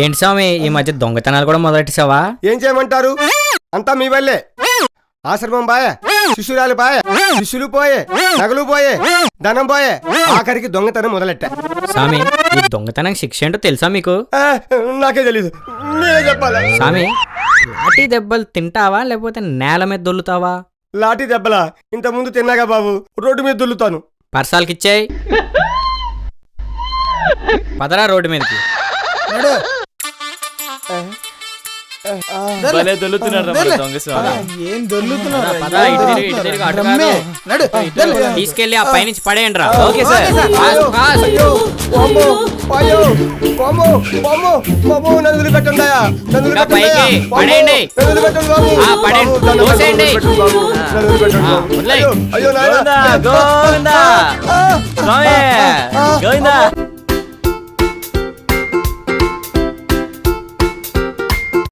ఏంటి స్వామి ఈ మధ్య దొంగతనాలు కూడా మొదలెట్టేసావా? ఏం చేయమంటారు, అంతా మీ వల్లే. ఆశ్రమం బాయే, శిష్యురాలు బాయే, శిష్యులు పోయే, నగలు పోయే, ధనం పోయే, ఆఖరికి దొంగతనం మొదలెట్టా. స్వామి ఈ దొంగతనం శిక్ష ఏంటో తెలుసా మీకు? నాకే తెలీదు, మీరే చెప్పాలా. స్వామి లాఠీ దెబ్బలు తింటావా లేకపోతే నేల మీద దొల్లుతావా? లాఠీ దెబ్బలా? ఇంత ముందు తిన్నాగా బాబు, రోడ్డు మీద దుల్లుతాను. పర్సాలకిచ్చేయి, పదరా రోడ్డు మీదకి. తీసుకెళ్లి ఆ పైనుంచి పడేయండి రా. Okay sir. పడేయండి, అయ్యో